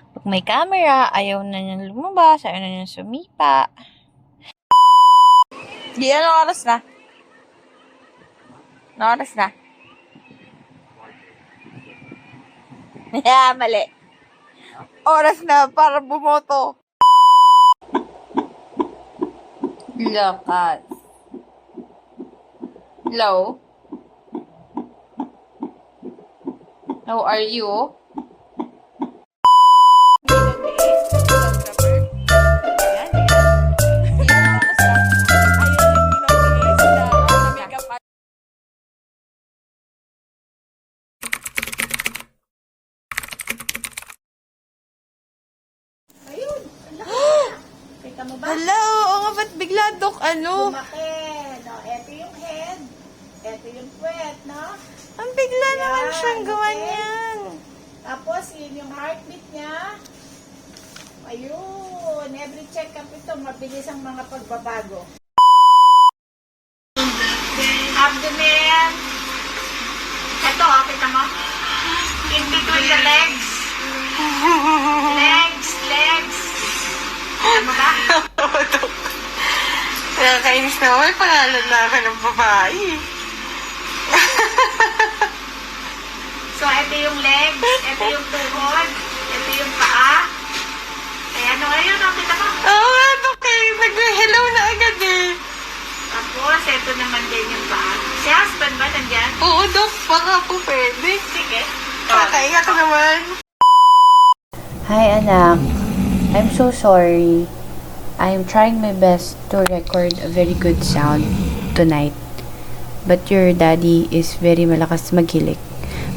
Pag may camera, ayaw na niyang lumabas, ayaw na niyang sumipa. Di, anong oras na? Anong oras na? Mali. Oras na para bumoto. Lakas. Hello? How are you? Hello! Oo nga, ba't bigla, Dok? Ano? Lumaki. No, eto yung head. Eto yung puwet, no? Ang bigla Yan, naman siyang gawa okay. niyan. Tapos, yun yung heartbeat niya. Ayun. Every check-up ito, mabilis ang mga pagbabago. Abdomen. Ito, kita mo? In between the legs. Legs. Alam mo ba? Nakakainis na may pangalan namin ng babae. So, ito yung legs, ito yung tuhod, ito yung paa. Kaya ano ngayon, kita mo? Oo nga, okay. Nag-hello na agad eh. Tapos, ito naman din yung paa. Si husband ba nandyan? Oo, Dok. Baka po pwede. Sige. Kakaingat ka naman. Hi, anak. I'm so sorry. I'm trying my best to record a very good sound tonight. But your daddy is very malakas maghilik.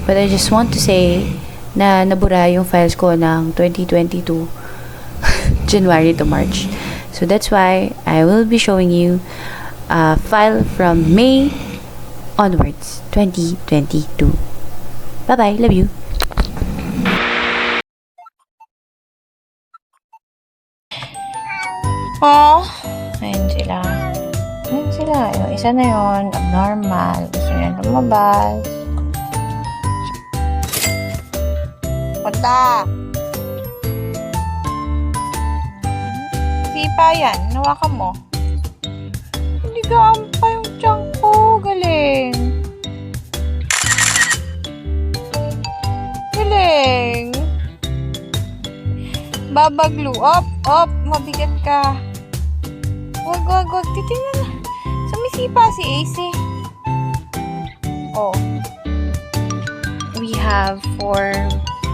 But I just want to say na nabura yung files ko ng 2022 January to March. So that's why I will be showing you a file from May onwards, 2022. Bye-bye. Love you. Oh, ayun sila. Yung isa na yun, abnormal. Gusto niya lumabas. Punta! Sipa yan. Nawakan mo. Hindi gaampa yung tiyan ko. Galing. Galing. Babaglu. Op. Mabigat ka. Wag. Titingnan na. Sumisipa si Ace. Oh. We have 4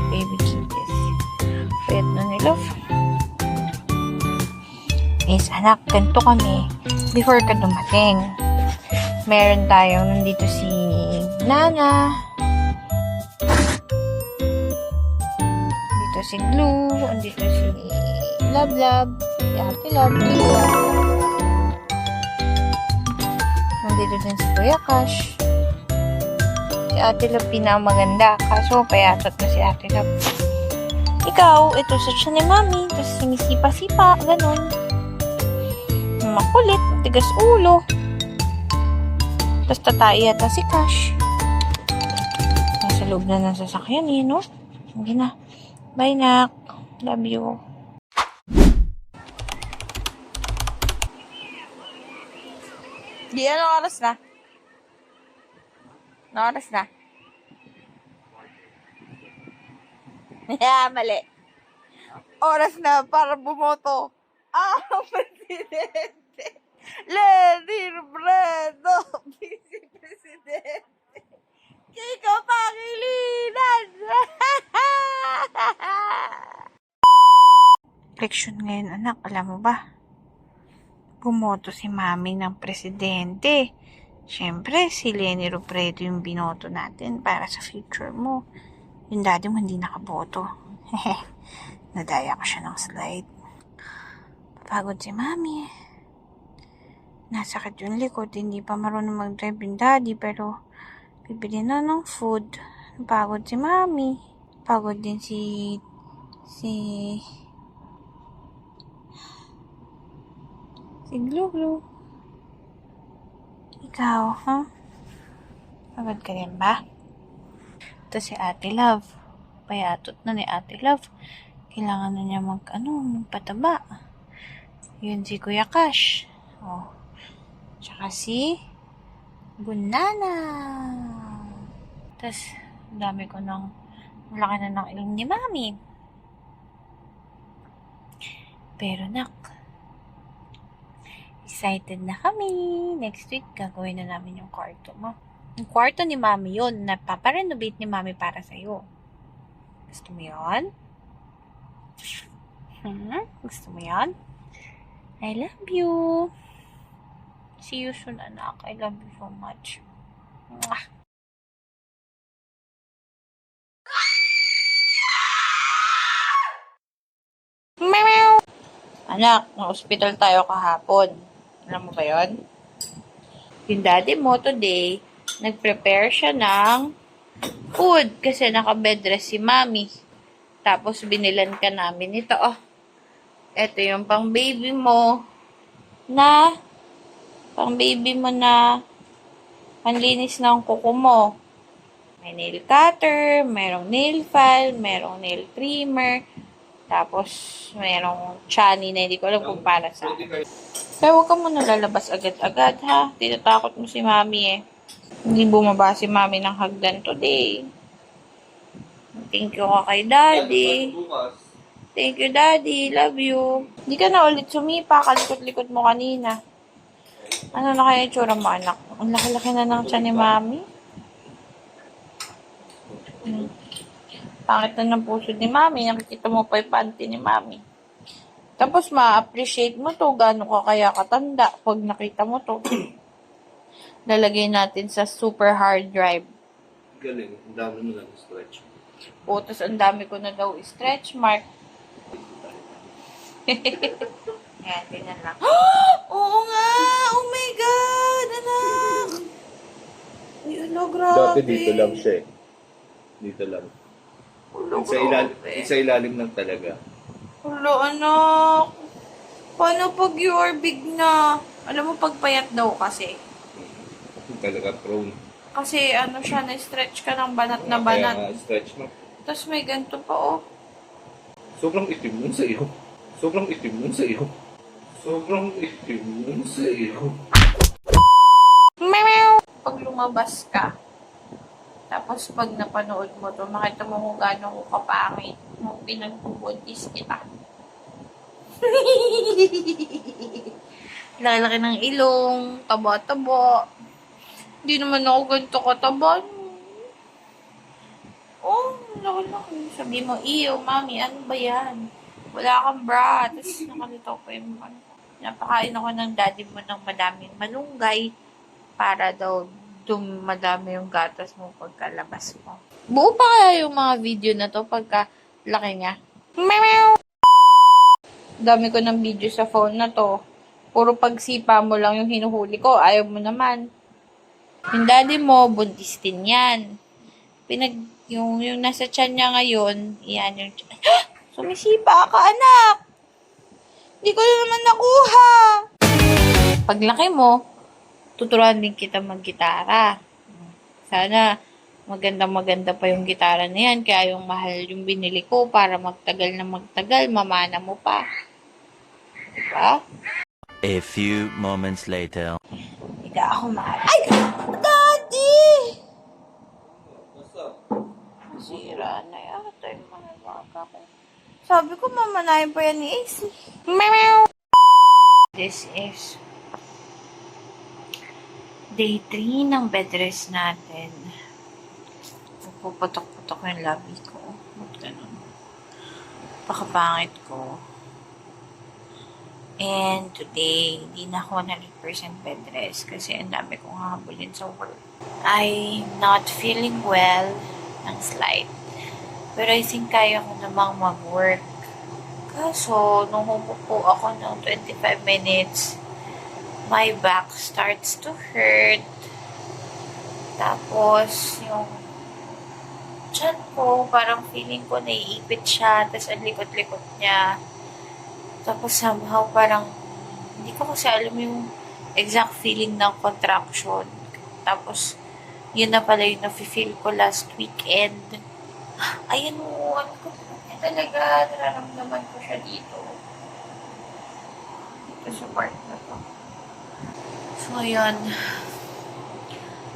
baby kitties. Pwede na ni Love. Ace, anak, ganito kami. Before ka dumating, meron tayong nandito si Nana. Dito si Glue. Andito si Love. Si Ate Love. Nandito din si Kuya Cash. Si Ate Love pinamaganda. Kaso, payatot na si Ate Love. Ikaw, ito sa siya ni Mami. Tapos sinisipa-sipa. Ganon. Makulit. Tigas ulo. Tapos tatay yata si Cash. Nasa loob na ng sasakyan eh, no? Hindi na. Bye, Nak. Love you. Di, anong oras na? Anong oras na? Mali. Oras na para bumoto. Presidente. Lenny Robredo. Vice Presidente. Kiko Pangilinan. Eleksyon ngayon, anak. Alam mo ba? Bumoto si Mami ng presidente. Siyempre, si Lenny Robredo yung binoto natin para sa future mo. Yung daddy mo hindi nakaboto. Nadaya ko siya ng slide. Pagod si Mami. Nasakit yung likod. Hindi pa marunong mag-drive yung daddy, pero bibili na ng food. Pagod si Mami. Pagod din si Glue. Ikaw, ha? Pagod ka rin ba? Ito si Ate Love. Payatot na ni Ate Love. Kailangan na niya magpataba. Yun si Kuya Cash. Oh. Tsaka si Gunana. Tapos, dami ko malaki na ng ilong ni Mami. Pero excited na kami. Next week, gagawin na namin yung kwarto mo. Yung kwarto ni Mami yun. Napaparenovate ni Mami para sa'yo. Gusto mo yun? Gusto mo yun? I love you. See you soon, anak. I love you so much. Mwah. Meow. Anak, na-hospital tayo kahapon. Alam mo ba yun? Yung daddy mo today, nag-prepare siya ng food kasi naka-bed rest si Mami. Tapos binilan ka namin ito. Oh. Ito yung pang baby mo na panlinis ng kuko mo. May nail cutter, merong nail file, merong nail trimmer, tapos merong chani na hindi ko alam kung para sa. Kaya huwag ka muna lalabas agad-agad, ha? Tinatakot mo si Mami eh. Hindi bumaba si Mami ng hagdan today. Thank you ka kay Daddy. Thank you, Daddy. Love you. Hindi ka na ulit sumipa. Kalikot-likot mo kanina. Ano na kaya yung tsura mo, anak? Ang laki-laki na ng tiyan ni Mami. Pangit na ng puso ni Mami. Nakikita mo pa yung panty ni Mami. Tapos, ma-appreciate mo to. Gano'n ka kaya katanda pag nakita mo to. Lalagay natin sa super hard drive. Galing. Ang dami mo lang stretch. O, tapos ang dami ko na daw stretch mark. Ayan, tingnan lang. Oo nga! Oh my God! Anak! Uy, ano, grabe. Dati dito lang siya eh. Dito lang. Ulo, Sa ilalim lang talaga. Ulo, anak. Paano pag you are big na? Alam mo, pagpayat daw kasi. Talaga prone. Kasi ano siya, na-stretch ka ng banat na Kaya banat. nga, stretch mo. Tapos may ganito pa, oh. Sobrang itim nun sa iyo. Sobrang itim nun sa iyo. Sobrang itim nun sa iyo. Meow! Pag lumabas ka, tapos pag napanood mo to, makita mo kung gaano ko kapangit nung pinagbubuntis kita. Lalaki ng ilong, taba-taba. Hindi naman ako ganito kataba. Oh, laki-laki. Sabi mo, iyo, Mami, ano ba yan? Wala kang bra. Tapos nakalito ko yung napakain ako ng daddy mo ng madaming malunggay para daw madami yung gatas mo pagkalabas mo. Buo pa kaya yung mga video na to pagka laki niya? Meow! Dami ko ng video sa phone na to. Puro pagsipa mo lang yung hinuhuli ko. Ayaw mo naman. Yung daddy mo, buntis din yan. Yung nasa tiyan niya ngayon, yan yung sumisipa ka, anak! Hindi ko na naman nakuha! Paglaki mo, tuturuan din kita mag-gitara. Sana maganda pa yung gitara na yan. Kaya yung mahal yung binili ko para magtagal na magtagal, mamana mo pa. Diba? A few moments later. Hindi ako mahal. Ay! Daddy! Sira na yata yung mga baka ko. Sabi ko, mamanayin pa yan ni AC. Meow! This is day 3 ng bed rest natin. Puputok-putok yung labi ko. Ba't ganun? Pakapangit ko. And today, hindi na ako 100% bed rest kasi ang dami kong habulin sa work. I'm not feeling well ng slight. Pero I think kaya ko namang mag-work. Kaso, nung humupo ako ng 25 minutes, my back starts to hurt. Tapos, yung tiyan ko, parang feeling ko naiipit siya. Tapos, ang likot-likot niya. Tapos, somehow, parang, hindi ko kasi alam yung exact feeling ng contraction. Tapos, yun na pala yung nafe-feel ko last weekend. Ayan mo, ano ko, talaga nararamdaman ko siya dito. Dito sa part na to. So, yun.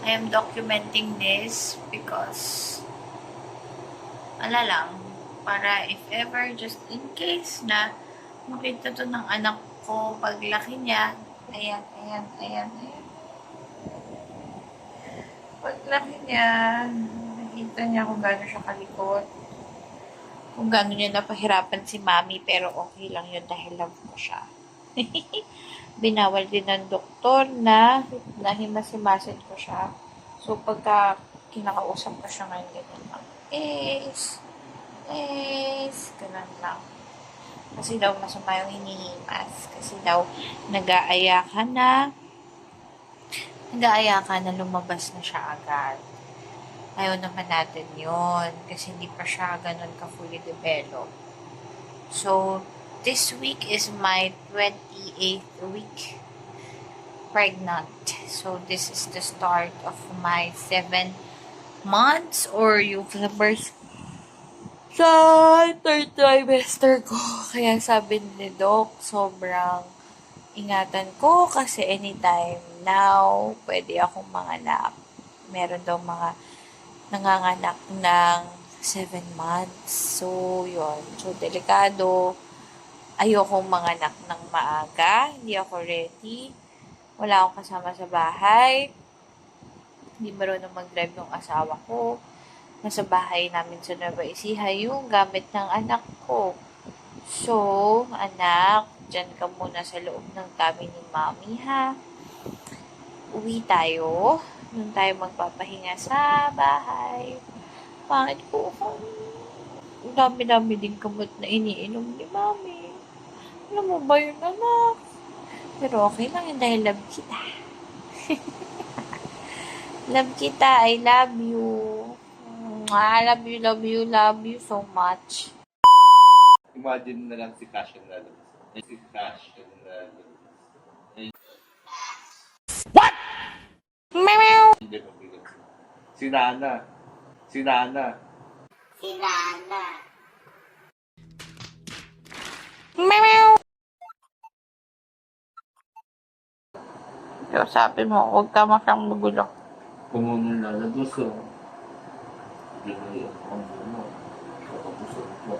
I am documenting this because lang, para if ever, just in case na makita to ng anak ko paglaki niya, ayan. Paglaki niya, nakita niya kung gaano siya kalikot. Kung gaano niya napahirapan si mami, pero okay lang yun dahil love ko siya. Binawal din ng doktor na himasimasin ko siya. So, pagka kinakausap ko siya ngayon, ganyan lang. Ganun lang. Kasi daw masama yung hinihimas. Kasi daw nag-aaya ka na lumabas na siya agad. Ayaw naman natin yun. Kasi hindi pa siya ganun ka-fully developed. So, this week is my 28th week pregnant. So, this is the start of my 7 months or yung first sa third trimester ko. Kaya sabi ni Doc, sobrang ingatan ko kasi anytime now, pwede akong manganak. Meron daw mga nanganganak ng 7 months. So, yun. So, delikado. Ayokong manganak ng maaga. Hindi ako ready. Wala akong kasama sa bahay. Hindi marunong mag-drive yung asawa ko. Nasa bahay namin sa Nueva Ecija yung gamit ng anak ko. So, anak, dyan ka muna sa loob ng kami ni Mami, ha? Uwi tayo. Doon tayo magpapahinga sa bahay. Pangit ko kung dami-dami din kamot na iniinom ni Mami. Alam mo ba yun, anak? Pero okay lang yun dahil love kita. Love kita. I love you. I love you so much. Imagine na lang si Cash yung lalabas. Si Cash yung lalabas. What? Meow! Hindi ko bilang. Si Nana. Si Nana. Meow! So, sabi mo, huwag ka masyang magulo. Kung ano lalabas oh. Hindi ko yung ang mo. Katapusan ko.